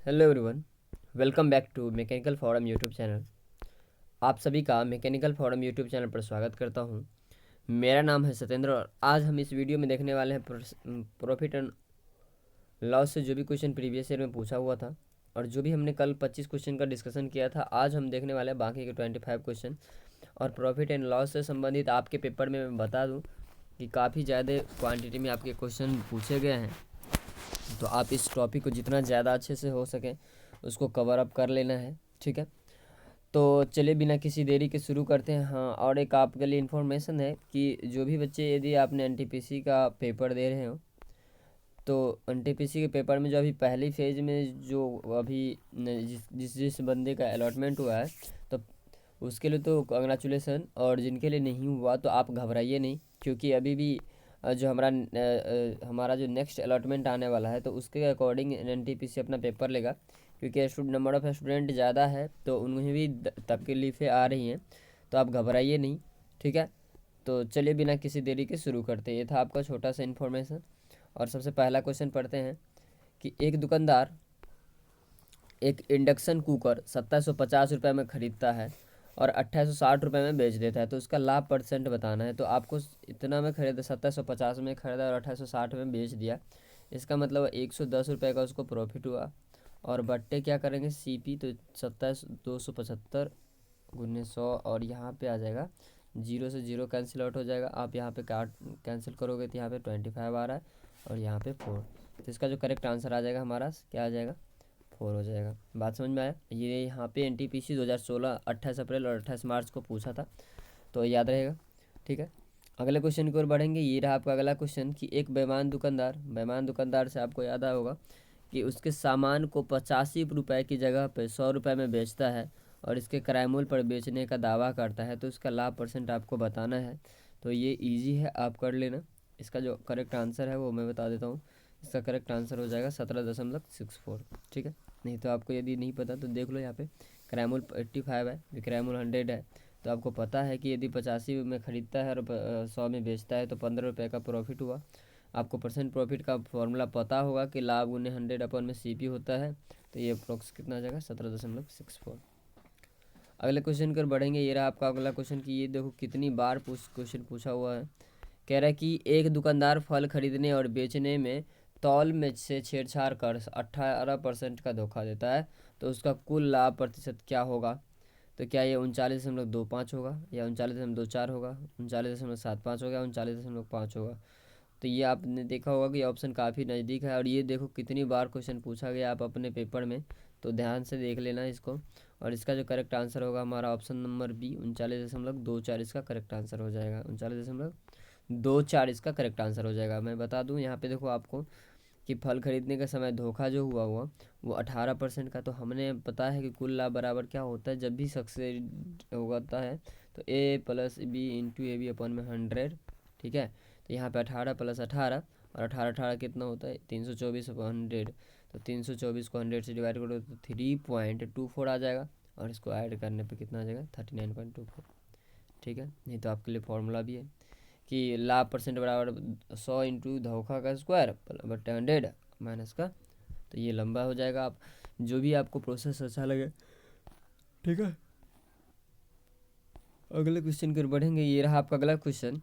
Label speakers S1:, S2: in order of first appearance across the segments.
S1: Hello everyone, welcome back to mechanical forum YouTube channel. आप सभी का मैकेनिकल फोरम यूट्यूब चैनल पर स्वागत करता हूं। मेरा नाम है सत्येंद्र और आज हम इस वीडियो में देखने वाले हैं प्रॉफिट एंड लॉस से जो भी क्वेश्चन प्रीवियस ईयर में पूछा हुआ था और जो भी हमने कल 25 क्वेश्चन का डिस्कशन किया था, आज हम देखने वाले हैं बाकी के 25 क्वेश्चन। और प्रॉफिट एंड लॉस से संबंधित आपके पेपर में मैं बता दूँ कि काफ़ी ज़्यादा क्वान्टिटी में आपके क्वेश्चन पूछे गए हैं, तो आप इस टॉपिक को जितना ज़्यादा अच्छे से हो सके उसको कवर अप कर लेना है। ठीक है, तो चलिए बिना किसी देरी के शुरू करते हैं। हाँ, और एक आपके लिए इन्फॉर्मेशन है कि जो भी बच्चे, यदि आपने एनटीपीसी का पेपर दे रहे हो तो एनटीपीसी के पेपर में जो अभी पहली फेज में जो अभी जिस बंदे का अलॉटमेंट हुआ है, तो उसके लिए तो कंग्रेचुलेसन। और जिनके लिए नहीं हुआ तो आप घबराइए नहीं, क्योंकि अभी भी जो हमारा जो नेक्स्ट अलॉटमेंट आने वाला है तो उसके अकॉर्डिंग एनटीपीसी अपना पेपर लेगा, क्योंकि नंबर ऑफ़ स्टूडेंट ज़्यादा है तो उन्हें भी तकलीफ़ें आ रही हैं, तो आप घबराइए नहीं। ठीक है, तो चलिए बिना किसी देरी के शुरू करते हैं। ये था आपका छोटा सा इन्फॉर्मेशन। और सबसे पहला क्वेश्चन पढ़ते हैं कि एक दुकानदार एक इंडक्शन कुकर 2750 रुपये में ख़रीदता है और 2860 रुपये में बेच देता है, तो उसका लाभ परसेंट बताना है। तो आपको इतना में ख़रीदा, 2750 में ख़रीदा और 2860 में बेच दिया, इसका मतलब 110 रुपये का उसको प्रॉफिट हुआ। और बट्टे क्या करेंगे, सीपी, तो 27,275 गुने 100 और यहाँ पे आ जाएगा, जीरो से जीरो कैंसिल आउट हो जाएगा। आप यहाँ पे काट कैंसिल करोगे तो यहाँ पे 25 आ रहा है और यहाँ पे 4, तो इसका जो करेक्ट आंसर आ जाएगा हमारा क्या आ जाएगा, 4 हो जाएगा। बात समझ में आया? ये यहाँ पे एनटीपीसी 2016 28 अप्रैल और 28 मार्च को पूछा था, तो याद रहेगा। ठीक है, अगले क्वेश्चन की ओर बढ़ेंगे। ये रहा आपका अगला क्वेश्चन कि एक बेईमान दुकानदार से आपको याद होगा कि उसके सामान को 85 रुपये की जगह पे 100 रुपये में बेचता है और इसके किराए मूल्य पर बेचने का दावा करता है, तो इसका लाभ परसेंट आपको बताना है। तो ये इजी है, आप कर लेना। इसका जो करेक्ट आंसर है वो मैं बता देता हूँ। इसका करेक्ट आंसर हो जाएगा 17.64। ठीक है, नहीं तो आपको यदि नहीं पता तो देख लो, यहाँ पे किराया मूल्य 85 है, किराया मूल्य 100 है, तो आपको पता है कि यदि 85 में ख़रीदता है और 100 में बेचता है तो 15 रुपये का प्रॉफिट हुआ। आपको परसेंट प्रॉफिट का फॉर्मूला पता होगा कि लाभ उन्हें 100 में सीपी होता है, तो ये अप्रोक्स कितना आ जाएगा, 17.64। अगले क्वेश्चन कर बढ़ेंगे। ये रहा आपका अगला क्वेश्चन कि ये देखो कितनी बार क्वेश्चन पूछा हुआ है। कह रहा है कि एक दुकानदार फल खरीदने और बेचने में तौल में से छेड़छाड़ कर 18% का धोखा देता है, तो उसका कुल लाभ प्रतिशत क्या होगा? तो क्या ये 39.25 होगा, या 39.24 होगा, 39.75 होगा, 39.5 होगा? तो ये आपने देखा होगा कि ऑप्शन काफ़ी नज़दीक है। और ये देखो कितनी बार क्वेश्चन पूछा गया आप अपने पेपर में, तो ध्यान से देख लेना इसको। और इसका जो करेक्ट आंसर होगा हमारा ऑप्शन नंबर बी, 39.24 इसका करेक्ट आंसर हो जाएगा। 39.24 इसका करेक्ट आंसर हो जाएगा। मैं बता दूं यहाँ पे देखो आपको कि फल खरीदने के समय धोखा जो हुआ वो 18% का। तो हमने पता है कि कुल लाभ बराबर क्या होता है, जब भी सक्सेस होता है तो A plus B into A B अपन में 100। ठीक है, तो यहाँ पे 18 प्लस 18 और 18 18 कितना होता है, 324/100। तो 324 को 100 से डिवाइड करो तो 3.24 आ जाएगा, और इसको ऐड करने पे कितना आ जाएगा, 39.24। ठीक है, नहीं तो आपके लिए फॉर्मूला भी है कि लाभ परसेंट बराबर 100 इंटू धोखा का स्क्वायर बटे 100 माइनस का, तो ये लंबा हो जाएगा। आप जो भी आपको प्रोसेस अच्छा लगे। ठीक है, अगले क्वेश्चन की ओर बढ़ेंगे। ये रहा आपका अगला क्वेश्चन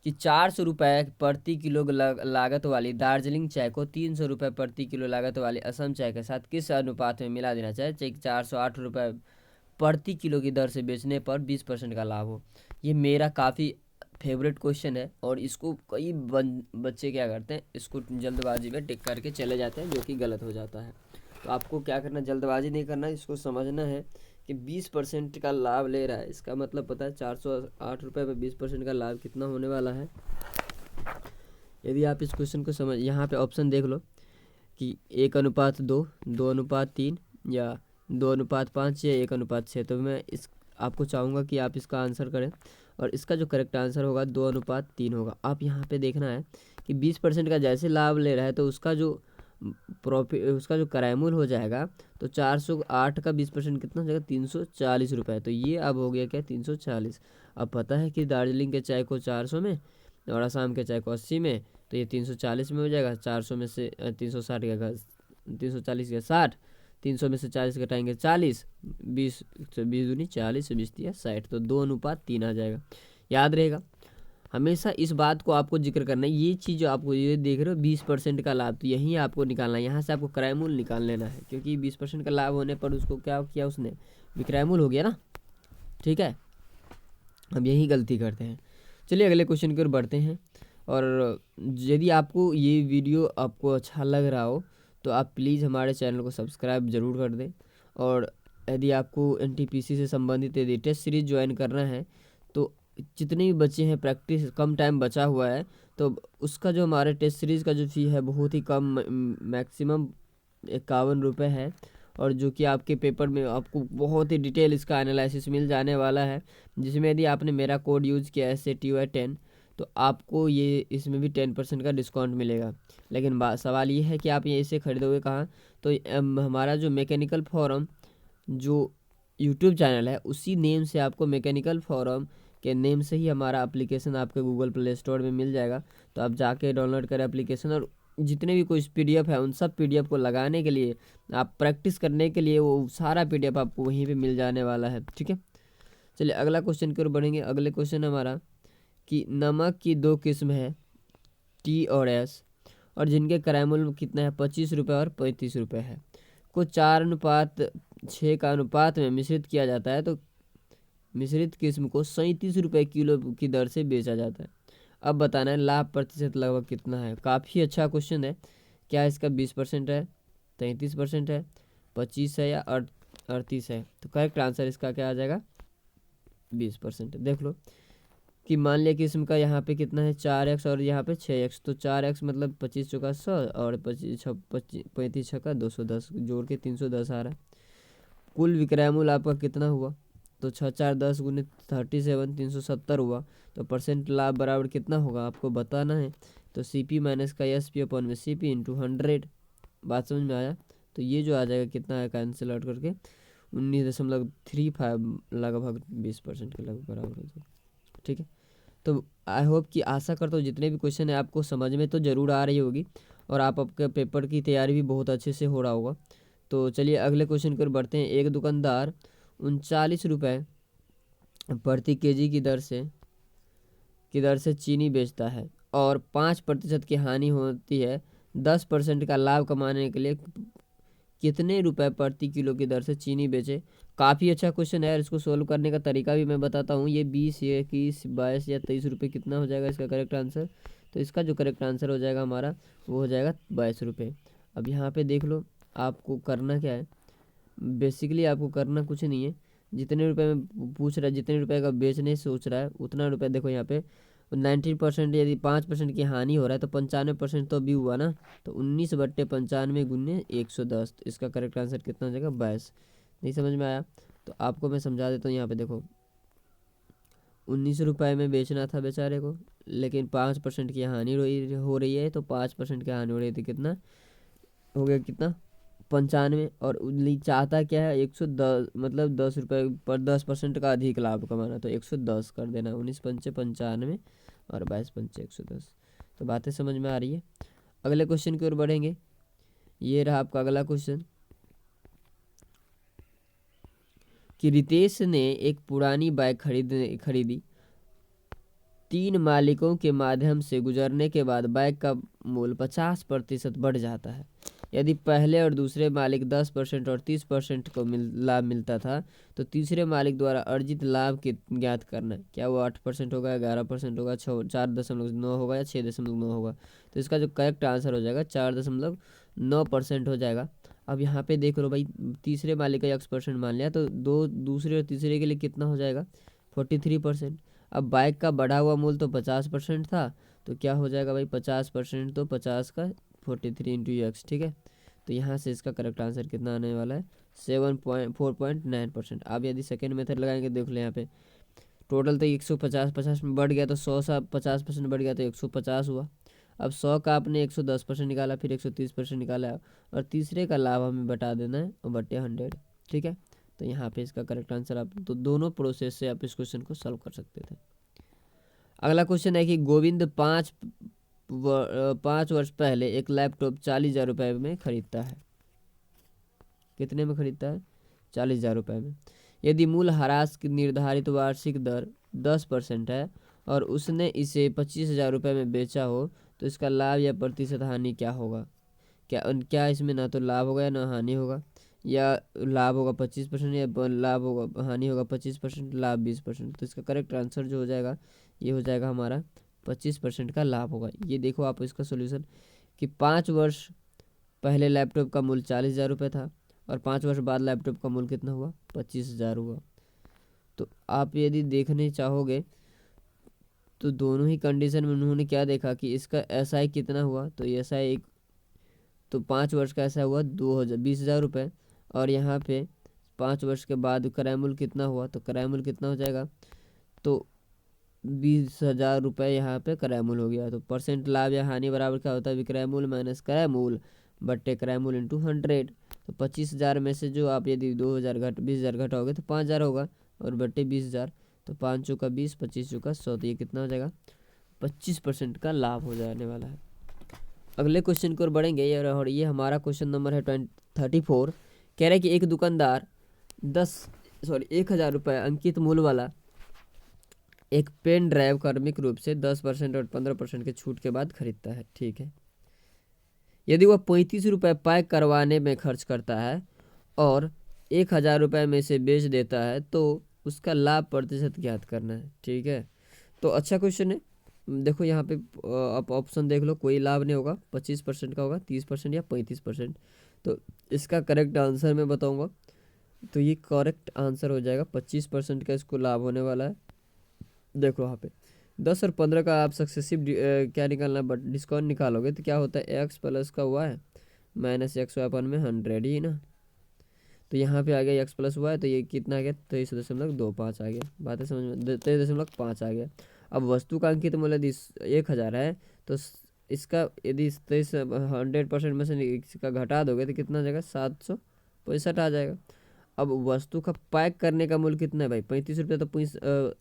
S1: कि 400 रुपये प्रति किलो लागत वाली दार्जिलिंग चाय को 300 रुपये प्रति किलो लागत वाली असम चाय के साथ किस अनुपात में मिला देना चाहिए कि 408 रुपये प्रति किलो की दर से बेचने पर 20% का लाभ हो? ये मेरा काफ़ी फेवरेट क्वेश्चन है और इसको कई बच्चे क्या करते हैं, इसको जल्दबाजी में टिक करके चले जाते हैं, जो कि गलत हो जाता है। तो आपको क्या करना, जल्दबाजी नहीं करना, इसको समझना है कि 20% का लाभ ले रहा है, इसका मतलब पता है 408 रुपये पर 20% का लाभ कितना होने वाला है। यदि आप इस क्वेश्चन को समझ, यहाँ पे ऑप्शन देख लो कि 1:2, 2:3 या 2:5 या 1:6। तो मैं इस आपको चाहूँगा कि आप इसका आंसर करें, और इसका जो करेक्ट आंसर होगा 2:3 होगा। आप यहाँ पे देखना है कि 20% का जैसे लाभ ले रहा है तो उसका जो प्रॉफिट, उसका जो किराया मूल्य हो जाएगा, तो 408 का 20% कितना हो जाएगा, 340 रुपये। तो ये अब हो गया क्या, 340। अब पता है कि दार्जिलिंग के चाय को 400 में और असम के चाय को 80 में, तो ये 340 में हो जाएगा। 400 में से 360 का 340 या 60, 300 में से 40 घटाएंगे 40, 20 से 20 दूनी 40 से 20 दिया 60, तो 2:3 आ जाएगा। याद रहेगा, हमेशा इस बात को आपको जिक्र करना है। ये चीज़ जो आपको ये देख रहे हो 20% का लाभ, तो यही आपको निकालना है। यहाँ से आपको क्रय मूल्य निकाल लेना है, क्योंकि 20% का लाभ होने पर उसको क्या किया उसने, विक्रय मूल्य हो गया ना। ठीक है, हम यही गलती करते हैं। चलिए अगले क्वेश्चन की ओर बढ़ते हैं। और यदि आपको ये वीडियो आपको अच्छा लग रहा हो तो आप प्लीज़ हमारे चैनल को सब्सक्राइब ज़रूर कर दें। और यदि आपको एनटीपीसी से संबंधित यदि टेस्ट सीरीज ज्वाइन करना है तो जितने भी बच्चे हैं, प्रैक्टिस कम टाइम बचा हुआ है, तो उसका जो हमारे टेस्ट सीरीज़ का जो फ़ी है बहुत ही कम, मैक्सिमम 51 रुपये है। और जो कि आपके पेपर में आपको बहुत ही डिटेल इसका एनालिसिस मिल जाने वाला है, जिसमें यदि आपने मेरा कोड यूज़ किया है SATY10 तो आपको ये इसमें भी 10% का डिस्काउंट मिलेगा। लेकिन सवाल ये है कि आप ये इसे खरीदोगे कहाँ। तो हमारा जो मैकेनिकल फोरम जो यूट्यूब चैनल है, उसी नेम से आपको मैकेनिकल फोरम के नेम से ही हमारा एप्लीकेशन आपके गूगल प्ले स्टोर में मिल जाएगा। तो आप जाके डाउनलोड करें एप्लीकेशन, और जितने भी कोई PDF है उन सब PDF को लगाने के लिए, आप प्रैक्टिस करने के लिए, वो सारा PDF आपको वहीं पे मिल जाने वाला है। ठीक है, चलिए अगला क्वेश्चन की ओर बढ़ेंगे। अगले क्वेश्चन हमारा कि नमक की 2 किस्म है T और S, और जिनके क्रय मूल्य कितना है 25 रुपये और 35 रुपये है, को 4:6 का अनुपात में मिश्रित किया जाता है, तो मिश्रित किस्म को 37 रुपये किलो की दर से बेचा जाता है। अब बताना है लाभ प्रतिशत लगभग कितना है। काफ़ी अच्छा क्वेश्चन है। क्या इसका 20% है, 33% है, 25 है या 38 है। तो करेक्ट आंसर इसका क्या आ जाएगा, 20%। देख लो कि मान लिया कि किस्म का यहाँ पे कितना है 4x और यहाँ पे 6x, तो 4x मतलब 25 चौका 100 और 35 छक्का 210, जोड़ के 310 आ रहा है। कुल विक्रय मूल्य आपका कितना हुआ, तो 6×4=10 गुने 37 370 हुआ। तो परसेंट लाभ बराबर कितना होगा आपको बताना है। तो CP माइनस का SP/CP इंटू 100। बात समझ में आया। तो ये जो आ जाएगा कितना है, कैंसिल आउट करके 19.35 लगभग 20% के लगभग बराबर हो जाएगा। ठीक है, तो आई होप कि आशा करता हूँ जितने भी क्वेश्चन है आपको समझ में तो ज़रूर आ रही होगी, और आपके पेपर की तैयारी भी बहुत अच्छे से हो रहा होगा। तो चलिए अगले क्वेश्चन पर बढ़ते हैं। एक दुकानदार 39 रुपये प्रति केजी की दर से चीनी बेचता है और 5% की हानि होती है। 10% का लाभ कमाने के लिए कितने रुपए प्रति किलो की दर से चीनी बेचे। काफ़ी अच्छा क्वेश्चन है, इसको सोल्व करने का तरीका भी मैं बताता हूँ। ये 20 या 21 22 या 23 रुपये कितना हो जाएगा इसका करेक्ट आंसर। तो इसका जो करेक्ट आंसर हो जाएगा हमारा, वो हो जाएगा 22 रुपये। अब यहाँ पे देख लो आपको करना क्या है। बेसिकली आपको करना कुछ नहीं है, जितने रुपए में पूछ रहा है, जितने रुपए का बेचने सोच रहा है उतना रुपए देखो यहाँ पे 19%, यदि 5% की हानि हो रहा है तो 95% तो अभी हुआ ना। तो 19/95 गुने 110, तो इसका करेक्ट आंसर कितना हो जाएगा 22। नहीं समझ में आया तो आपको मैं समझा देता हूँ। यहाँ पे देखो 19 रुपये में बेचना था बेचारे को, लेकिन 5% की हानि हो रही है, तो 5% की हानि हो रही थी, कितना हो गया, कितना 95। और चाहता क्या है 110, मतलब 10 रुपये पर 10% का अधिक लाभ कमाना, तो 110 कर देना। 19×5 = 95 और 22×5 = 110। तो बातें समझ में आ रही है। अगले क्वेश्चन की ओर बढ़ेंगे। ये रहा आपका अगला क्वेश्चन कि रितेश ने एक पुरानी बाइक खरीदी। 3 मालिकों के माध्यम से गुजरने के बाद बाइक का मूल्य 50% बढ़ जाता है। यदि पहले और दूसरे मालिक 10% और 30% को लाभ मिलता था, तो तीसरे मालिक द्वारा अर्जित लाभ की ज्ञात करना है। क्या वो 8% होगा, 11% होगा, 4.9 होगा या 6.9 होगा। तो इसका जो करेक्ट आंसर हो जाएगा 4.9% हो जाएगा। अब यहाँ पे देख लो भाई, तीसरे मालिक का X% मान लिया, तो दूसरे और तीसरे के लिए कितना हो जाएगा 43%। अब बाइक का बढ़ा हुआ मूल्य तो 50% था, तो क्या हो जाएगा भाई 50%, तो 50 का 43 इंटू एक्स। ठीक है, तो यहाँ से इसका करेक्ट आंसर कितना आने वाला है 4.9%। अब यदि सेकेंड मेथड लगाएंगे, देख ले यहाँ पे टोटल तो 150 में बढ़ गया, तो 100 से 50% बढ़ गया तो 150 हुआ। अब 100 का आपने 110% निकाला, फिर 130% निकाला, और तीसरे का लाभ हमें बता देना है और बटे 100। ठीक है, तो यहाँ पे इसका करेक्ट आंसर आप तो दोनों प्रोसेस से आप इस क्वेश्चन को सॉल्व कर सकते थे। अगला क्वेश्चन है कि गोविंद 5 वर्ष पहले एक लैपटॉप 40,000 रुपये में खरीदता है। कितने में खरीदता है? 40,000 रुपये में। यदि मूल ह्रास की निर्धारित वार्षिक दर 10% है और उसने इसे 25,000 रुपये में बेचा हो तो इसका लाभ या प्रतिशत हानि क्या होगा? क्या इसमें ना तो लाभ होगा या ना हानि होगा, या लाभ होगा 25% या लाभ होगा हानि होगा 25%, लाभ 20%। तो इसका करेक्ट आंसर जो हो जाएगा ये हो जाएगा हमारा 25% का लाभ होगा। ये देखो आप इसका सोल्यूशन कि 5 वर्ष पहले लैपटॉप का मूल्य 40,000 रुपये था और 5 वर्ष बाद लैपटॉप का मूल्य कितना हुआ? 25,000 हुआ। तो आप यदि देखने चाहोगे तो दोनों ही कंडीशन में उन्होंने क्या देखा कि इसका SI कितना हुआ, तो SI एक तो 5 वर्ष का ऐसा हुआ 20,000 रुपये, और यहाँ पे 5 वर्ष के बाद क्रय मूल्य कितना हुआ, तो क्रय मूल्य कितना हो जाएगा? तो 20,000 रुपये यहाँ पे क्रय मूल्य हो गया। तो परसेंट लाभ या हानि बराबर क्या होता है? विक्रय मूल्य माइनस क्रय मूल्य बट्टे क्रय मूल्य इंटू 100। तो 25,000 में से जो आप यदि 20,000 घटाओगे तो 5,000 होगा, और बट्टे 20,000, तो 5 चौका 20, 25 चौका 100, तो ये कितना हो जाएगा? 25% का लाभ हो जाने वाला है। अगले क्वेश्चन की ओर बढ़ेंगे और ये हमारा क्वेश्चन नंबर है 34। कह रहे हैं कि एक दुकानदार 1,000 रुपये अंकित मूल्य वाला एक पेन ड्राइव क्रमिक रूप से 10% और 15% के छूट के बाद खरीदता है। ठीक है, यदि वह 35 रुपये पैक करवाने में खर्च करता है और 1,000 रुपये में से बेच देता है तो उसका लाभ प्रतिशत ज्ञात करना है। ठीक है, तो अच्छा क्वेश्चन है। देखो यहाँ पे आप ऑप्शन देख लो, कोई लाभ नहीं होगा, 25% का होगा, 30% या 35%। तो इसका करेक्ट आंसर मैं बताऊंगा, तो ये करेक्ट आंसर हो जाएगा 25% का इसको लाभ होने वाला है। देखो यहाँ पे 10 और 15 का आप सक्सेसिव क्या निकालना है, बट डिस्काउंट निकालोगे तो क्या होता है? एक्स प्लस का हुआ है माइनस एक्स अपन में 100 ही ना, तो यहाँ पे आ गया एक्स प्लस हुआ है, तो ये कितना आ गया? 23.25 आ गया। बात है समझ में? 23.5 आ गया। अब वस्तु का अंकित मूल्य यदि 1,000 है तो इसका यदि 100% में से इसका घटा दोगे तो कितना आ जाएगा? 765 आ जाएगा। अब वस्तु का पैक करने का मूल्य कितना है भाई? 35 रुपये।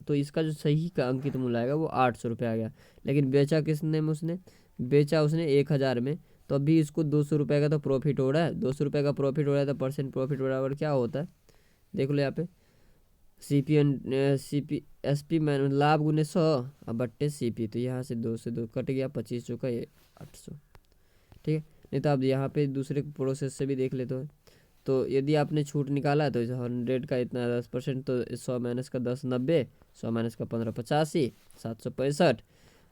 S1: तो इसका जो सही का अंकित मूल्य आएगा वो 800 रुपये आ गया। लेकिन बेचा किसने में? उसने बेचा उसने 1,000 में, तो अभी इसको 200 रुपये का तो प्रॉफिट हो रहा है। 200 रुपये का प्रॉफिट हो रहा है तो परसेंट प्रॉफिट बराबर क्या होता है? देख लो यहाँ पे SP मैन लाभ गुने 100 अब बट्टे CP, तो यहाँ से 2 से 2 कट गया, 25 चौका 800। ठीक है, नहीं तो आप यहाँ पे दूसरे प्रोसेस से भी देख लेते हो। तो यदि आपने छूट निकाला तो 100 का इतना 10%, तो 100 माइनस का 10 90, 100 माइनस का 15 85, 765।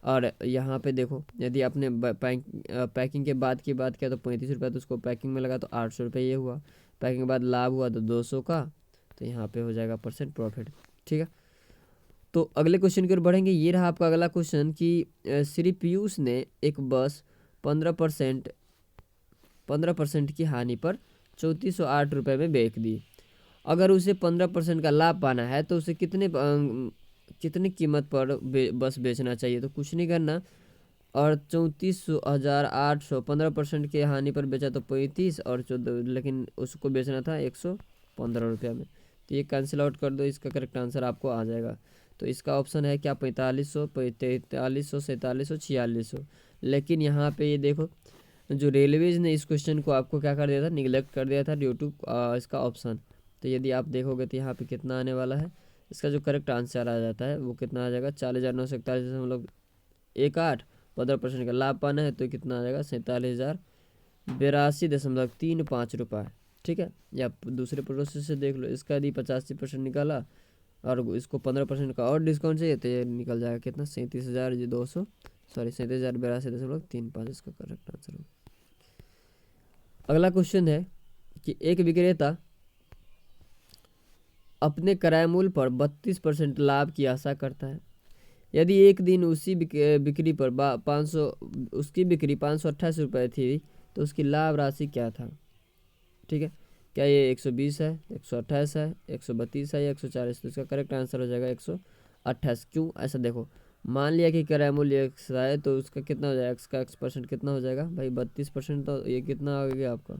S1: और यहाँ पे देखो यदि आपने पैकिंग के बाद की बात किया तो 35 रुपये, तो उसको पैकिंग में लगा तो 800 रुपये ये हुआ। पैकिंग के बाद लाभ हुआ तो 200 का, तो यहाँ पे हो जाएगा परसेंट प्रॉफिट। ठीक है, तो अगले क्वेश्चन की ओर बढ़ेंगे। ये रहा आपका अगला क्वेश्चन कि श्री पीयूष ने एक बस 15% की हानि पर 3408 रुपये में बेच दी। अगर उसे 15% का लाभ पाना है तो उसे कितनी कीमत पर बस बेचना चाहिए? तो कुछ नहीं करना, और 34,800 15% के हानि पर बेचा तो 35 और 14, लेकिन उसको बेचना था 115 रुपये में। तो ये कैंसिल आउट कर दो, इसका करेक्ट आंसर आपको आ जाएगा। तो इसका ऑप्शन है क्या? 4500, 4300, 4700, 4600। लेकिन यहाँ पे ये देखो जो रेलवेज ने इस क्वेश्चन को आपको क्या कर दिया था? निगलेक्ट कर दिया था ड्यू टू इसका ऑप्शन। तो यदि आप देखोगे तो यहाँ पे कितना आने वाला है? इसका जो करेक्ट आंसर आ जाता है वो कितना आ जाएगा? 40,941.18। 15% का लाभ पाना है तो कितना आ जाएगा? 47,082.35 रुपये। ठीक है, या दूसरे प्रोसेस से देख लो, इसका यदि 85% निकाला और इसको 15% का और डिस्काउंट चाहिए तो ये निकल जाएगा कितना? 37,200 सॉरी 37,082.35 इसका करेक्ट आंसर होगा। अगला क्वेश्चन है कि एक विक्रेता अपने क्रय मूल्य पर 32% लाभ की आशा करता है। यदि एक दिन उसी बिक्री पर 500 उसकी बिक्री 528 रुपये थी तो उसकी लाभ राशि क्या था? ठीक है, क्या ये 120 है, 128 है, 132 है या 140? तो इसका करेक्ट आंसर हो जाएगा 128। क्यों ऐसा? देखो मान लिया कि क्रय मूल्य एक्स है तो उसका कितना हो जाएगा? एक्स का x% कितना हो जाएगा भाई? 32%, तो ये कितना आ गया आपका?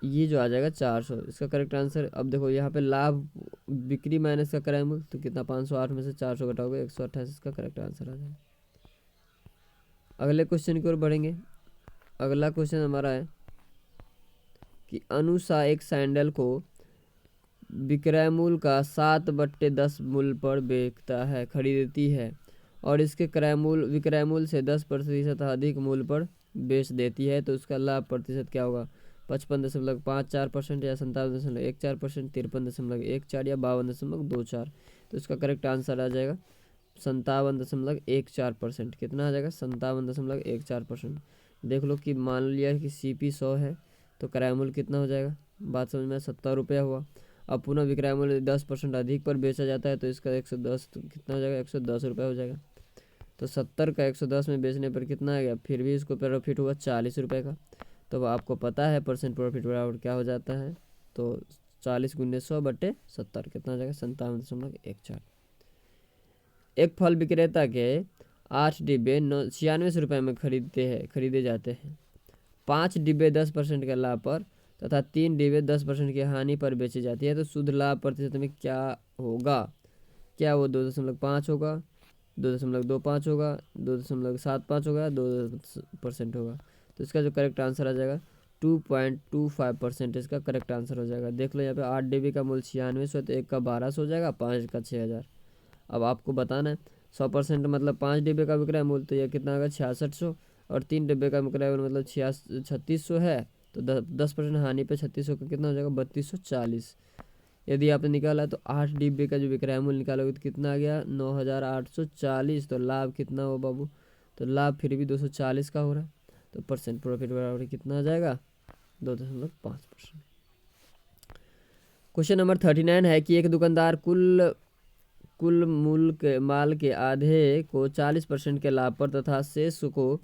S1: ये जो आ जाएगा 400। इसका करेक्ट आंसर अब देखो यहाँ पे लाभ बिक्री माइनस का क्रय मूल्य, तो कितना? 508 में से 400 घटाओगे 128, इसका करेक्ट आंसर आ जाएगा। अगले क्वेश्चन की ओर बढ़ेंगे। अगला क्वेश्चन हमारा है कि अनुषा एक सैंडल को विक्रय मूल्य का 7/10 मूल्य पर बेचता है खरीदती है और इसके विक्रय मूल्य से 10% अधिक मूल्य पर बेच देती है, तो उसका लाभ प्रतिशत क्या होगा? 55.54% या 57.14%, 53.14 या 52.24। तो इसका करेक्ट आंसर आ जाएगा 57.14%। कितना आ जाएगा? 57.14%। देख लो कि मान लिया कि CP 100 है तो क्रय मूल्य कितना हो जाएगा? बात समझ में, 70 रुपया हुआ। अब पुनः विक्रय मूल्य 10% अधिक पर बेचा जाता है तो इसका 110 कितना हो जाएगा? 110 रुपया हो जाएगा। तो 70 का 110 में बेचने पर कितना आ गया? फिर भी इसको प्रॉफिट हुआ 40 रुपये का। तो आपको पता है परसेंट प्रॉफिट बराबर क्या हो जाता है? तो 40 × 100/70 कितना हो जाएगा? 57.14। एक फल विक्रेता के 8 डिब्बे 96 रुपये में खरीदे जाते हैं। 5 डिब्बे 10% के लाभ पर तथा 3 डिब्बे 10% की हानि पर बेची जाती है, तो शुद्ध लाभ प्रतिशत में क्या होगा? क्या वो 2.5 होगा, 2.25 होगा, 2.75 होगा, 2% होगा? तो इसका जो करेक्ट आंसर आ जाएगा 2.25% इसका करेक्ट आंसर हो जाएगा। देख लो यहाँ पे 8 डिब्बे का मूल्य 96, तो 1 का 1200 हो जाएगा, 5 का 6000। अब आपको बताना है 100% मतलब 5 डिब्बे का विक्रय मूल्य, तो यह कितना होगा? 6600। और 3 डिब्बे का विक्रय मूल्य मतलब 3600 है, तो 10% हानि पे 3600 का कितना हो जाएगा? 3240। यदि आपने निकाला तो 8 डिब्बे का जो विक्रय मूल्य निकालोगे तो कितना आ गया? 9840। तो लाभ कितना हो बाबू? तो लाभ फिर भी 240 का हो रहा है, तो परसेंट प्रॉफिट बराबर कितना आ जाएगा? 2.5%। क्वेश्चन नंबर 39 है कि एक दुकानदार कुल माल के आधे को 40% के लाभ पर तथा शेष को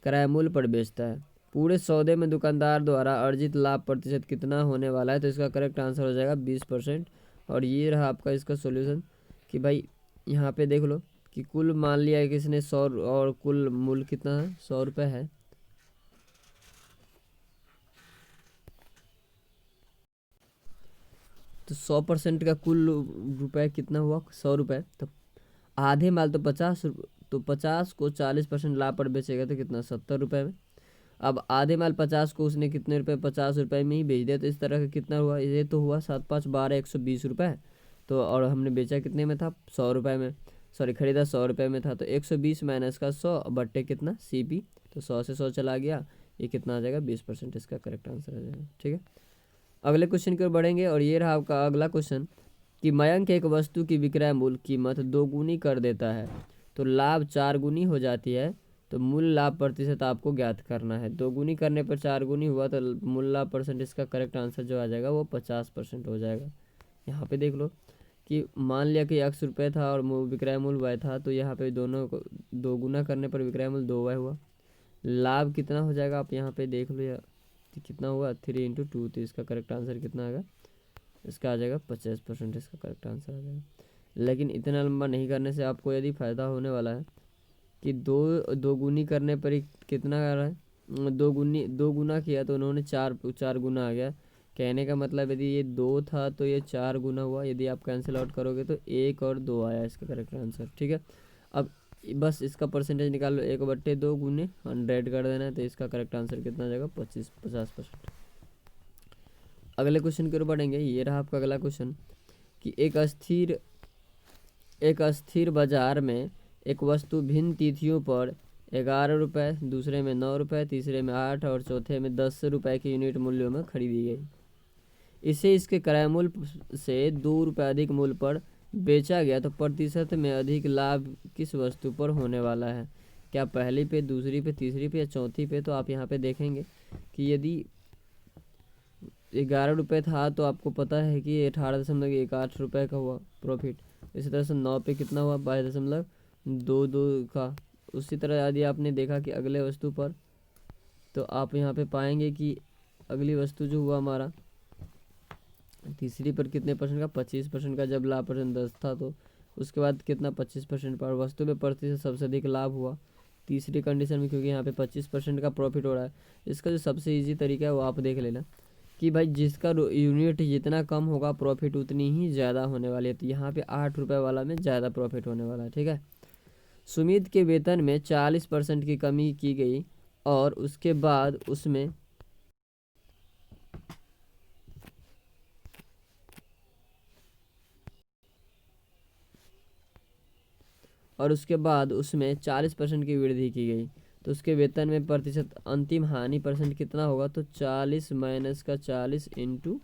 S1: क्रय मूल्य पर बेचता है। पूरे सौदे में दुकानदार द्वारा अर्जित लाभ प्रतिशत कितना होने वाला है? तो इसका करेक्ट आंसर हो जाएगा 20%। और ये रहा आपका इसका सॉल्यूशन कि भाई यहाँ पे देख लो कि कुल मान लिया है किसने 100 और कुल मूल्य कितना है? 100 रुपये है। तो 100% का कुल रुपये कितना हुआ? 100 रुपये। तो आधे माल तो 50, तो 50 को 40% लाभ पर बेचेगा तो कितना? 70 रुपये में। अब आधे माल 50 को उसने कितने रुपए? 50 रुपये में ही बेच दिया, तो इस तरह का कितना हुआ? ये तो हुआ 7 5 12 120 रुपये। तो और हमने बेचा कितने में था? 100 रुपये में। सॉरी, खरीदा 100 रुपये में था, तो 120 माइनस का 100 बट्टे कितना? CP। तो 100 से 100 चला गया, ये कितना आ जाएगा? 20% इसका करेक्ट आंसर आ जाएगा। ठीक है, अगले क्वेश्चन की ओर बढ़ेंगे और ये रहा आपका अगला क्वेश्चन कि मयंक एक वस्तु की विक्रय मूल्य कीमत 2 गुनी कर देता है तो लाभ 4 गुनी हो जाती है, तो मूल लाभ प्रतिशत आपको ज्ञात करना है। 2 गुनी करने पर 4 गुनी हुआ तो मूल लाभ परसेंट इसका करेक्ट आंसर जो आ जाएगा वो 50% हो जाएगा। यहाँ पे देख लो कि मान लिया कि 100 रुपये था और विक्रय मूल्य Y था, तो यहाँ पे दोनों को 2 गुना करने पर विक्रय मूल्य 2Y हुआ। लाभ कितना हो जाएगा आप यहाँ पे देख लो, या कितना हुआ? 3 × 2। तो इसका करेक्ट आंसर कितना आएगा? इसका आ जाएगा 50%। इसका करेक्ट आंसर आ जाएगा। लेकिन इतना लंबा नहीं करने से आपको यदि फ़ायदा होने वाला है कि दो गुनी करने पर ही कितना आ रहा है? 2 गुना किया तो उन्होंने 4 गुना आ गया। कहने का मतलब यदि ये 2 था तो ये 4 गुना हुआ। यदि आप कैंसिल आउट करोगे तो 1 और 2 आया इसका करेक्ट आंसर। ठीक है, अब बस इसका परसेंटेज निकाल लो, 1/2 गुने 100 कर देना है, तो इसका करेक्ट आंसर कितना आ जाएगा? 50%। अगले क्वेश्चन की ओर बढ़ेंगे। ये रहा आपका अगला क्वेश्चन कि एक अस्थिर बाजार में एक वस्तु भिन्न तिथियों पर 11 रुपये, दूसरे में 9 रुपये, तीसरे में 8 और चौथे में 10 रुपये के यूनिट मूल्यों में खरीदी गई। इसे इसके क्रय मूल्य से 2 रुपये अधिक मूल्य पर बेचा गया, तो प्रतिशत में अधिक लाभ किस वस्तु पर होने वाला है? क्या पहली पे, दूसरी पे, तीसरी पे या चौथी पे? तो आप यहाँ पे देखेंगे कि यदि 11 रुपये था तो आपको पता है कि 18.18 रुपये का हुआ प्रॉफिट। इसी तरह से 9 पे कितना हुआ? 22.22 का। उसी तरह यदि आपने देखा कि अगले वस्तु पर, तो आप यहाँ पे पाएंगे कि अगली वस्तु जो हुआ हमारा तीसरी पर कितने परसेंट का? 25% का। जब लाभ परसेंट 10 था तो उसके बाद कितना? 25% पर वस्तु में प्रतिशत सबसे अधिक लाभ हुआ तीसरी कंडीशन में, क्योंकि यहाँ पे 25% का प्रॉफिट हो रहा है। इसका जो सबसे ईजी तरीका है वो आप देख लेना कि भाई जिसका यूनिट जितना कम होगा प्रॉफिट उतनी ही ज़्यादा होने वाली है। तो यहाँ पे 8 रुपये वाला में ज़्यादा प्रॉफिट होने वाला है। ठीक है, सुमित के वेतन में 40% की कमी की गई और उसके बाद उसमें और उसके बाद उसमें 40% की वृद्धि की गई, तो उसके वेतन में प्रतिशत अंतिम हानि परसेंट कितना होगा, तो 40 माइनस का 40 इंटू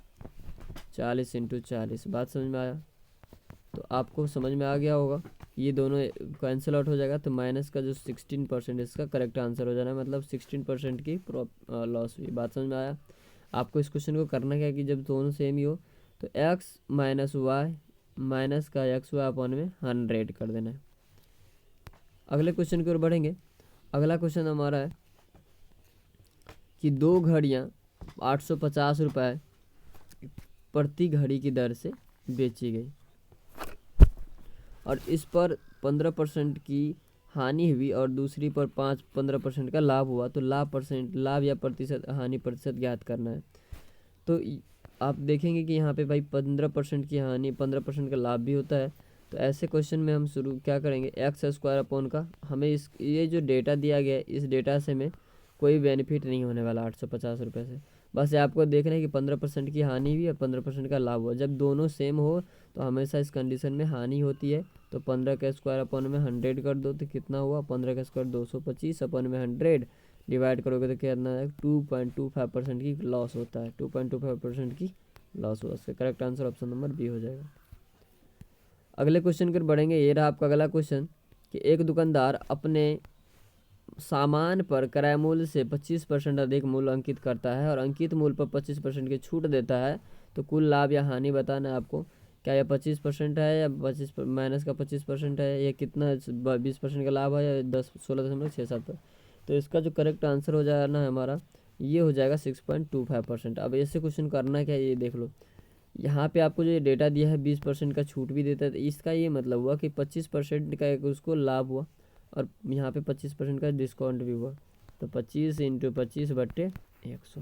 S1: 40 बात समझ में आया। तो आपको समझ में आ गया होगा, ये दोनों कैंसिल आउट हो जाएगा, तो माइनस का जो 16% इसका करेक्ट आंसर हो जाना है, मतलब 16% की लॉस हुई। बात समझ में आया। आपको इस क्वेश्चन को करना क्या है कि जब दोनों सेम ही हो तो x माइनस वाई माइनस का एक्स वाई अपॉन में 100 कर देना है। अगले क्वेश्चन की ओर बढ़ेंगे। अगला क्वेश्चन हमारा है कि 2 घड़ियाँ 850 रुपये प्रति घड़ी की दर से बेची गई और इस पर 15% की हानि हुई और दूसरी पर 15% का लाभ हुआ, तो लाभ या प्रतिशत हानि प्रतिशत ज्ञात करना है। तो आप देखेंगे कि यहाँ पे भाई 15% की हानि 15% का लाभ भी होता है। तो ऐसे क्वेश्चन में हम शुरू क्या करेंगे, एक्स स्क्वायर अपॉन का हमें ये जो डेटा दिया गया है इस डेटा से में कोई बेनिफिट नहीं होने वाला 850 रुपये से। बस ये आपको देखना है कि 15% की हानि हुई और 15% का लाभ हुआ। जब दोनों सेम हो तो हमेशा इस कंडीशन में हानि होती है, तो 15 का स्क्वायर अपॉन में 100 कर दो तो कितना हुआ, 15 का स्क्वायर 225 अपॉन में 100 डिवाइड करोगे तो कितना है, 2.25% की लॉस होता है। 2.25% की लॉस हुआ, इसका correct answer option number B हो जाएगा। अगले क्वेश्चन पर बढ़ेंगे। ये रहा आपका अगला क्वेश्चन कि एक दुकानदार अपने सामान पर क्रय मूल्य से 25% अधिक मूल्य अंकित करता है और अंकित मूल्य पर 25% की छूट देता है, तो कुल लाभ या हानि बताना है आपको। क्या यह 25% है या 25 माइनस का 25% है, ये कितना 20% का लाभ है या 16.67। तो इसका जो करेक्ट आंसर हो जाएगा ना हमारा, ये हो जाएगा 6.25%। अब ऐसे क्वेश्चन करना क्या है ये देख लो। यहाँ पे आपको जो ये डेटा दिया है 20% का छूट भी देता है, तो इसका ये मतलब हुआ कि 25% का एक उसको लाभ हुआ और यहाँ पे 25% का डिस्काउंट भी हुआ, तो 25 इंटू 25/100।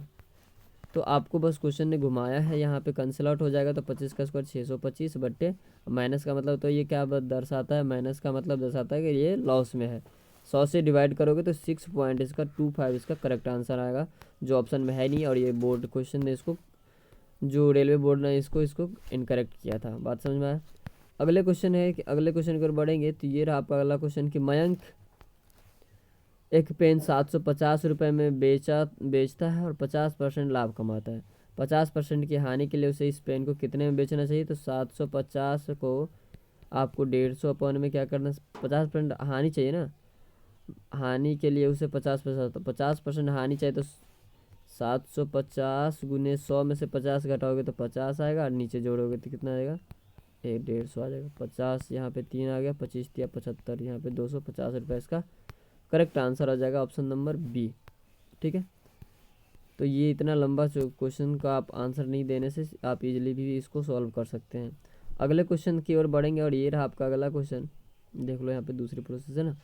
S1: तो आपको बस क्वेश्चन ने घुमाया है, यहाँ पे कैंसिल आउट हो जाएगा, तो 25 का स्क्वायर 625 बट्टे माइनस का मतलब, तो ये क्या दर्शाता है, माइनस का मतलब दर्शाता है कि ये लॉस में है। 100 से डिवाइड करोगे तो 6.25 इसका करेक्ट आंसर आएगा, जो ऑप्शन में है नहीं। और ये बोर्ड क्वेश्चन ने इसको, जो रेलवे बोर्ड ने इसको इनकरेक्ट किया था। बात समझ में आया। अगले क्वेश्चन है कि अगले क्वेश्चन की ओर बढ़ेंगे। तो ये रहा आपका अगला क्वेश्चन कि मयंक एक पेन 750 रुपये में बेचता है और 50% लाभ कमाता है। 50% की हानि के लिए उसे इस पेन को कितने में बेचना चाहिए, तो 750 को आपको 150 अपॉन में क्या करना, 50% हानि चाहिए ना, हानि के लिए उसे 50% हानि चाहिए, तो 750 गुने 100 में से 50 घटाओगे तो 50 आएगा और नीचे जोड़ोगे तो कितना आएगा, 150 आ जाएगा। 50 यहाँ पे 3 आ गया, 25 या 75, यहाँ पे 250 रुपये इसका करेक्ट आंसर आ जाएगा, ऑप्शन नंबर बी। ठीक है, तो ये इतना लंबा क्वेश्चन का आप आंसर नहीं देने से आप इजीली भी इसको सॉल्व कर सकते हैं। अगले क्वेश्चन की ओर बढ़ेंगे और ये रहा आपका अगला क्वेश्चन। देख लो यहाँ पे दूसरी प्रोसेस है ना,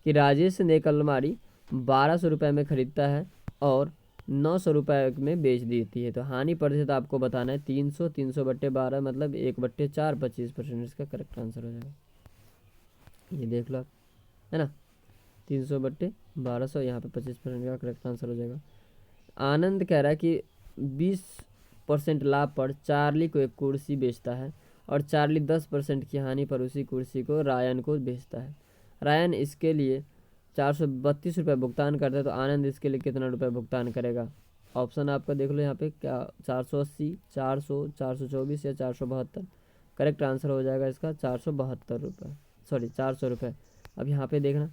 S1: कि राजेश ने एक अलमारी 1200 रुपये में खरीदता है और 900 रुपये में बेच देती है, तो हानि प्रतिशत आपको बताना है 300/12 मतलब 1/4 25%। इसका करेक्ट आंसर हो जाएगा, ये देख लो आप, है ना, 300/1200, यहाँ पे 25% का करेक्ट आंसर हो जाएगा। आनंद कह रहा है कि 20% लाभ पर चार्ली को एक कुर्सी बेचता है और चार्ली 10% की हानि पर उसी कुर्सी को रायन को बेचता है। रायन इसके लिए 432 रुपये भुगतान करता है, तो आनंद इसके लिए कितना रुपये भुगतान करेगा। ऑप्शन आपका देख लो यहाँ पे, क्या 480, 400, 424 या 472। करेक्ट आंसर हो जाएगा इसका 472 रुपये, सॉरी 400 रुपये। अब यहाँ पे देखना,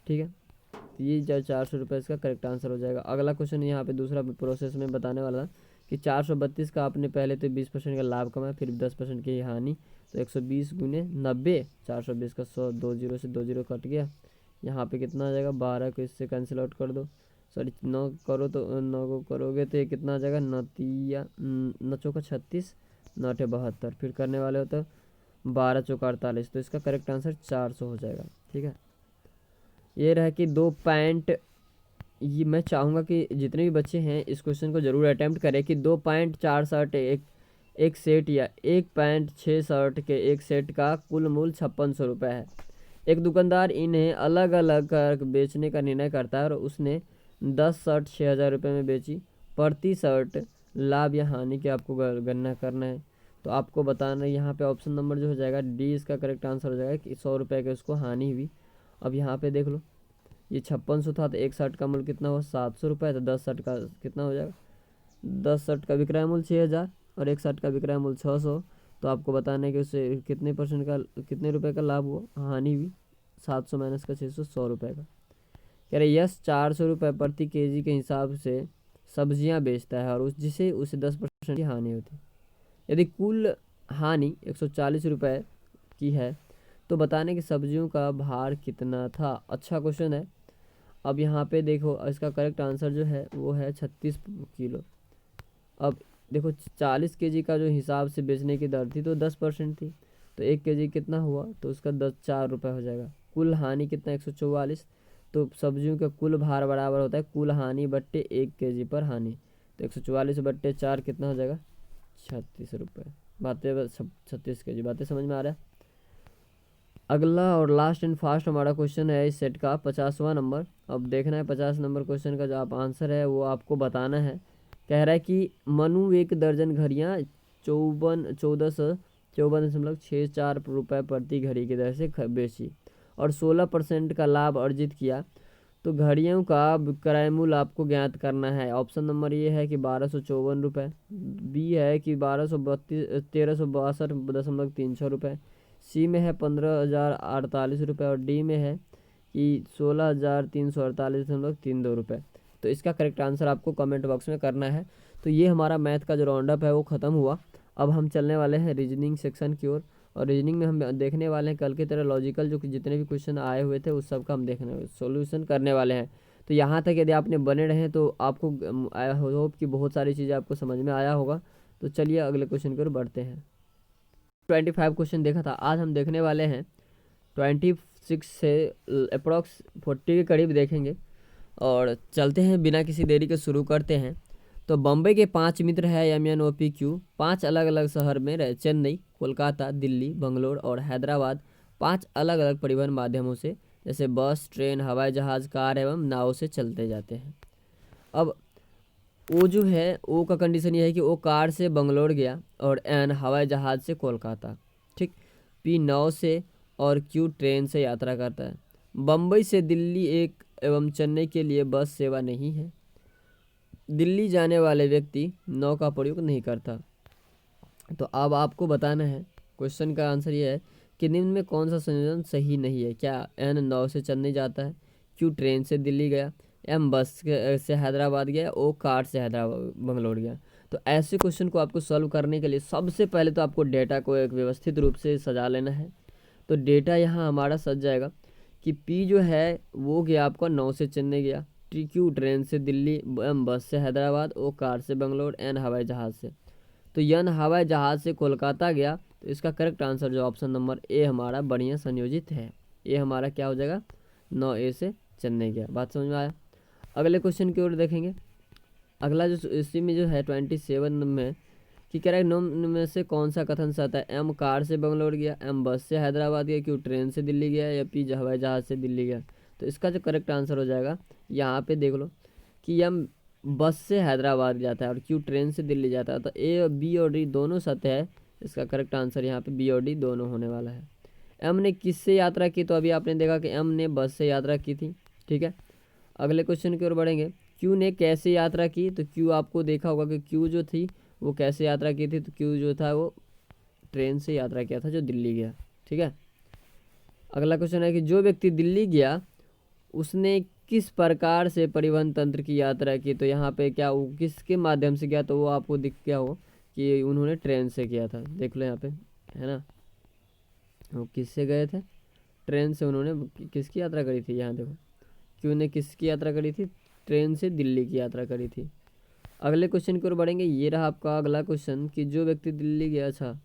S1: ठीक है, तो ये जो 400 रुपये इसका करेक्ट आंसर हो जाएगा। अगला क्वेश्चन यहाँ पे दूसरा प्रोसेस में बताने वाला कि 432 का आपने पहले तो 20% का लाभ कमाया, फिर 10% की हानि, तो 120 गुने 90, 420 का 100, 2 जीरो से 2 जीरो कट गया, यहाँ पे कितना आ जाएगा, 12 को इससे कैंसिल आउट कर दो, सॉरी 9 करो तो 9 को करोगे तो ये कितना आ जाएगा, 9 चौका 36, 9 72, फिर करने वाले हो तो 12 चौका 48, तो इसका करेक्ट आंसर 400 हो जाएगा। ठीक है, ये रहा कि 2 पैंट, ये मैं चाहूँगा कि जितने भी बच्चे हैं इस क्वेश्चन को ज़रूर अटैम्प्ट करें कि 2 पैंट 4 शर्ट एक सेट या 1 पैंट 6 शर्ट के एक सेट का कुल मूल्य 5600 रुपये है। एक दुकानदार इन्हें अलग अलग कर बेचने का निर्णय करता है और उसने 10 शर्ट 6000 रुपये में बेची। प्रति शर्ट लाभ या हानि की आपको गणना करना है। तो आपको बताना यहाँ पे ऑप्शन नंबर जो हो जाएगा डी इसका करेक्ट आंसर हो जाएगा कि 100 रुपये की उसको हानि हुई। अब यहाँ पे देख लो, ये 5600 था तो एक शर्ट का मूल्य कितना हुआ 700 रुपये, तो 10 शर्ट का कितना हो जाएगा, 10 शर्ट का विक्रय मूल्य 6000 और एक शर्ट का विक्रय मूल्य 600। तो आपको बताना है कि उससे कितने परसेंट का, कितने रुपए का लाभ हुआ, हानि हुई 700 माइनस का 600, 100 रुपये का। कह रहे यस 400 रुपये प्रति केजी के हिसाब से सब्जियां बेचता है और उसे 10% की हानि होती है। यदि कुल हानि 140 रुपये की है तो बताने कि सब्जियों का भार कितना था। अच्छा क्वेश्चन है। अब यहाँ पे देखो इसका करेक्ट आंसर जो है वो है 36 किलो। अब देखो 40 केजी का जो हिसाब से बेचने की दर थी तो 10% थी, तो 1 केजी कितना हुआ, तो उसका 4 रुपये हो जाएगा। कुल हानि कितना 144, तो सब्जियों का कुल भार बराबर होता है कुल हानि बट्टे 1 केजी पर हानि, तो 144 बट्टे 4 कितना हो जाएगा 36 रुपये। बातें 36 केजी, बातें समझ में आ रहा है। अगला और लास्ट एंड फास्ट हमारा क्वेश्चन है इस सेट का 50वां नंबर। अब देखना है 50 नंबर क्वेश्चन का जो आप आंसर है वो आपको बताना है। कह रहा है कि मनु 1 दर्जन घड़ियाँ 1464 रुपये प्रति घड़ी की दर से बेची और 16% का लाभ अर्जित किया, तो घड़ियों का विक्रय मूल्य आपको ज्ञात करना है। ऑप्शन नंबर ये है कि 1254 रुपये, बी है कि 1362.36 रुपये, सी में है 15,048 रुपये और डी में है कि 16,348.32 रुपये। तो इसका करेक्ट आंसर आपको कमेंट बॉक्स में करना है। तो ये हमारा मैथ का जो राउंड अप है वो ख़त्म हुआ। अब हम चलने वाले हैं रीजनिंग सेक्शन की ओर, और रीजनिंग में हम देखने वाले हैं कल की तरह लॉजिकल जो कि जितने भी क्वेश्चन आए हुए थे उस सब का हम देखने सॉल्यूशन करने वाले हैं। तो यहाँ तक यदि आपने बने रहें तो आपको आई होप कि बहुत सारी चीज़ें आपको समझ में आया होगा। तो चलिए अगले क्वेश्चन की ओर बढ़ते हैं। 25 क्वेश्चन देखा था, आज हम देखने वाले हैं 26 से अप्रॉक्स 40 के करीब देखेंगे। और चलते हैं बिना किसी देरी के शुरू करते हैं। तो बम्बई के 5 मित्र है MNOPQ 5 अलग अलग शहर में रहे, चेन्नई, कोलकाता, दिल्ली, बंगलोर और हैदराबाद 5 अलग अलग परिवहन माध्यमों से जैसे बस, ट्रेन, हवाई जहाज़, कार एवं नाव से चलते जाते हैं। अब ओ जो है ओ का कंडीशन ये है कि ओ कार से बंगलोर गया और एन हवाई जहाज़ से कोलकाता, ठीक। पी नाव से और क्यू ट्रेन से यात्रा करता है। बम्बई से दिल्ली एक एवं चेन्नई के लिए बस सेवा नहीं है। दिल्ली जाने वाले व्यक्ति नाव का प्रयोग नहीं करता। तो अब आपको बताना है, क्वेश्चन का आंसर ये है कि निम्न में कौन सा संयोजन सही नहीं है। क्या एन नाव से चेन्नई जाता है, क्यू ट्रेन से दिल्ली गया, एम बस से हैदराबाद गया, ओ कार से हैदराबाद बंगलोर गया। तो ऐसे क्वेश्चन को आपको सॉल्व करने के लिए सबसे पहले तो आपको डेटा को एक व्यवस्थित रूप से सजा लेना है। तो डेटा यहाँ हमारा सज जाएगा कि पी जो है वो गया आपका 9 से चेन्नई गया, टी क्यू ट्रेन से दिल्ली, एम बस से हैदराबाद, ओ कार से बंगलोर, एन हवाई जहाज़ से। तो यन हवाई जहाज़ से कोलकाता गया, तो इसका करेक्ट आंसर जो ऑप्शन नंबर ए हमारा बढ़िया संयोजित है। ये हमारा क्या हो जाएगा 9A से चेन्नई गया। बात समझ में आया। अगले क्वेश्चन की ओर देखेंगे। अगला जो इसी में जो है 27 में कि कह रहा है निम्न में से कौन सा कथन सत्य है। एम कार से बंगलोर गया, एम बस से हैदराबाद गया, क्यू ट्रेन से दिल्ली गया, या पी हवाई जहाज़ से दिल्ली गया। तो इसका जो करेक्ट आंसर हो जाएगा यहाँ पे देख लो कि एम बस से हैदराबाद जाता है और क्यू ट्रेन से दिल्ली जाता है। तो ए, बी और डी दोनों सत्य है। इसका करेक्ट आंसर यहाँ पे बी और डी दोनों होने वाला है। एम ने किससे यात्रा की, तो अभी आपने देखा कि एम ने बस से यात्रा की थी, ठीक है। अगले क्वेश्चन की ओर बढ़ेंगे। क्यू ने कैसे यात्रा की, तो क्यू आपको देखा होगा कि क्यू जो थी वो कैसे यात्रा की थी, तो क्यू जो था वो ट्रेन से यात्रा किया था जो दिल्ली गया, ठीक है। अगला क्वेश्चन है कि जो व्यक्ति दिल्ली गया उसने किस प्रकार से परिवहन तंत्र की यात्रा की। तो यहाँ पे क्या वो किसके माध्यम से गया, तो वो आपको दिख गया हो कि उन्होंने ट्रेन से किया था। देख लो यहाँ पे है ना, वो किससे गए थे, ट्रेन से। उन्होंने किसकी यात्रा करी थी, यहाँ देखो क्यू ने किसकी यात्रा करी थी, ट्रेन से दिल्ली की यात्रा करी थी। अगले क्वेश्चन की ओर बढ़ेंगे। ये रहा आपका अगला क्वेश्चन कि जो व्यक्ति दिल्ली गया था।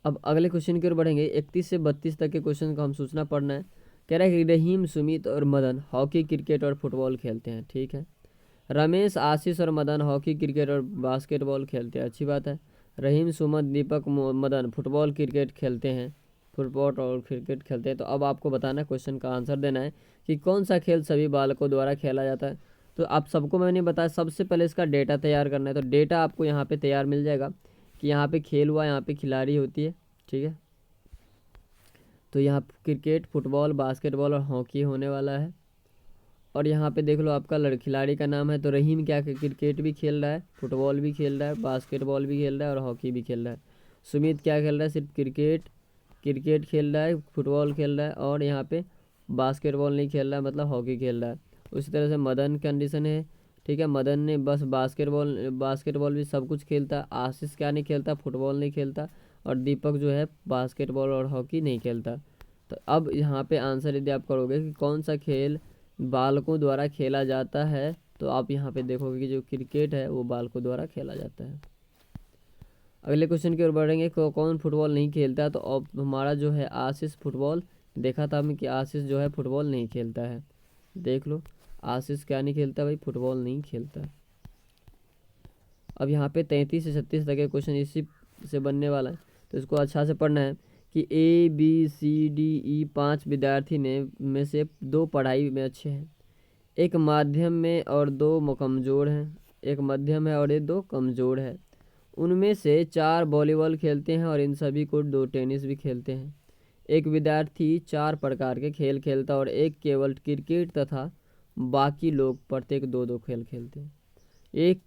S1: अब अगले क्वेश्चन की ओर बढ़ेंगे। 31 से 32 तक के क्वेश्चन को हम सूचना पढ़ना है। कह रहा है कि रहीम, सुमित और मदन हॉकी, क्रिकेट और फुटबॉल खेलते हैं, ठीक है। रमेश, आशीष और मदन हॉकी, क्रिकेट और बास्केटबॉल खेलते हैं, अच्छी बात है। रहीम, सुमन, दीपक, मदन फुटबॉल क्रिकेट खेलते हैं, फुटबॉल और क्रिकेट खेलते हैं। तो अब आपको बताना है, क्वेश्चन का आंसर देना है कि कौन सा खेल सभी बालकों द्वारा खेला जाता है। तो आप सबको मैंने बताया सबसे पहले इसका डेटा तैयार करना है। तो डेटा आपको यहाँ पे तैयार मिल जाएगा कि यहाँ पे खेल हुआ, यहाँ पे खिलाड़ी होती है, ठीक है। तो यहाँ क्रिकेट, फुटबॉल, बास्केटबॉल और हॉकी होने वाला है। और यहाँ पे देख लो आपका खिलाड़ी का नाम है। तो रहीम क्या क्रिकेट भी खेल रहा है, फुटबॉल भी खेल रहा है, बास्केटबॉल भी खेल रहा है और हॉकी भी खेल रहा है। सुमित क्या खेल रहा है, सिर्फ क्रिकेट खेल रहा है, फुटबॉल खेल रहा है और यहाँ पे बास्केटबॉल नहीं खेल रहा है, मतलब हॉकी खेल रहा है। उसी तरह से मदन कंडीशन है, ठीक है। मदन ने बस बास्केटबॉल भी सब कुछ खेलता है। आशीष क्या नहीं खेलता, फुटबॉल नहीं खेलता। और दीपक जो है बास्केटबॉल और हॉकी नहीं खेलता। तो अब यहाँ पे आंसर यदि आप करोगे कि कौन सा खेल बालकों द्वारा खेला जाता है, तो आप यहाँ पे देखोगे कि जो क्रिकेट है वो बालकों द्वारा खेला जाता है। अगले क्वेश्चन की ओर बढ़ेंगे। कौन फुटबॉल नहीं खेलता, तो अब हमारा जो है आशीष फुटबॉल, देखा था हमें कि आशीष जो है फुटबॉल नहीं खेलता है। देख लो आशीष क्या नहीं खेलता भाई, फुटबॉल नहीं खेलता। अब यहाँ पे 33 से 36 तक के क्वेश्चन इसी से बनने वाला है, तो इसको अच्छा से पढ़ना है कि ABCDE 5 विद्यार्थी ने में से 2 पढ़ाई में अच्छे हैं, एक माध्यम में और 2 कमज़ोर हैं। एक मध्यम है और ये 2 कमज़ोर है। उनमें से 4 वॉलीबॉल खेलते हैं और इन सभी को 2 टेनिस भी खेलते हैं। एक विद्यार्थी 4 प्रकार के खेल खेलता और एक केवल क्रिकेट तथा बाकी लोग प्रत्येक 2-2 खेल खेलते हैं। एक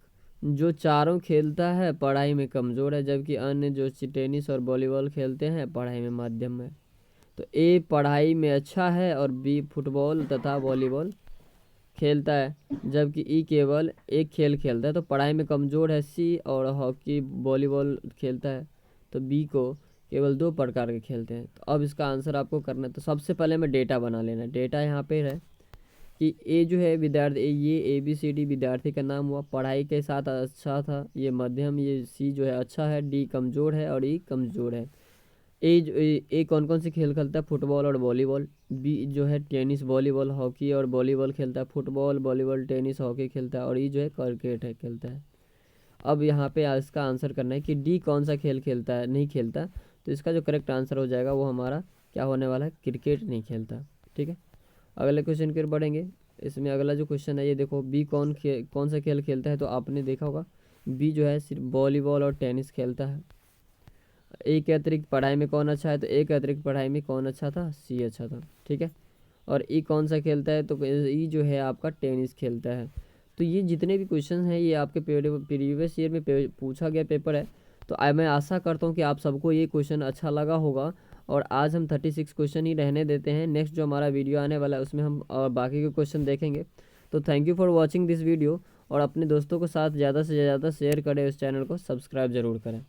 S1: जो चारों खेलता है पढ़ाई में कमज़ोर है, जबकि अन्य जो टेनिस और वॉलीबॉल खेलते हैं पढ़ाई में माध्यम है। तो ए पढ़ाई में अच्छा है और बी फुटबॉल तथा वॉलीबॉल खेलता है, जबकि ई केवल एक खेल खेलता है। तो पढ़ाई में कमज़ोर है सी, और हॉकी वॉलीबॉल खेलता है तो बी को केवल 2 प्रकार के खेलते हैं। तो अब इसका आंसर आपको करना है। तो सबसे पहले मैं डेटा बना लेना। डेटा यहाँ पे है कि ए जो है विद्यार्थी, ये ABCD विद्यार्थी का नाम हुआ, पढ़ाई के साथ अच्छा था, ये मध्यम, ये सी जो है अच्छा है, डी कमज़ोर है और ई कमज़ोर है। ए कौन कौन से खेल खेलता है, फुटबॉल और वॉलीबॉल। बी जो है टेनिस, वॉलीबॉल, हॉकी और वॉलीबॉल खेलता है, फुटबॉल, वॉलीबॉल, टेनिस, हॉकी खेलता है। और ई जो है क्रिकेट है खेलता है। अब यहाँ पे इसका आंसर करना है कि डी कौन सा खेल खेलता है, नहीं खेलता। तो इसका जो करेक्ट आंसर हो जाएगा वो हमारा क्या होने वाला है, क्रिकेट नहीं खेलता, ठीक है। अगले क्वेश्चन की ओर बढ़ेंगे। इसमें अगला जो क्वेश्चन है ये देखो, बी कौन सा खेल खेलता है। तो आपने देखा होगा बी जो है सिर्फ वॉलीबॉल और टेनिस खेलता है। ए के अतिरिक्त पढ़ाई में कौन अच्छा है, तो ए के अतिरिक्त पढ़ाई में कौन अच्छा था, सी अच्छा था, ठीक है। और ई कौन सा खेलता है, तो ई जो है आपका टेनिस खेलता है। तो ये जितने भी क्वेश्चन हैं ये आपके प्रीवियस ईयर में पूछा गया पेपर है। तो मैं आशा करता हूँ कि आप सबको ये क्वेश्चन अच्छा लगा होगा। और आज हम 36 क्वेश्चन ही रहने देते हैं। नेक्स्ट जो हमारा वीडियो आने वाला है उसमें हम बाकी के क्वेश्चन देखेंगे। तो thank you for watching this video, और अपने दोस्तों के साथ ज़्यादा से ज़्यादा शेयर करें, इस चैनल को सब्सक्राइब ज़रूर करें।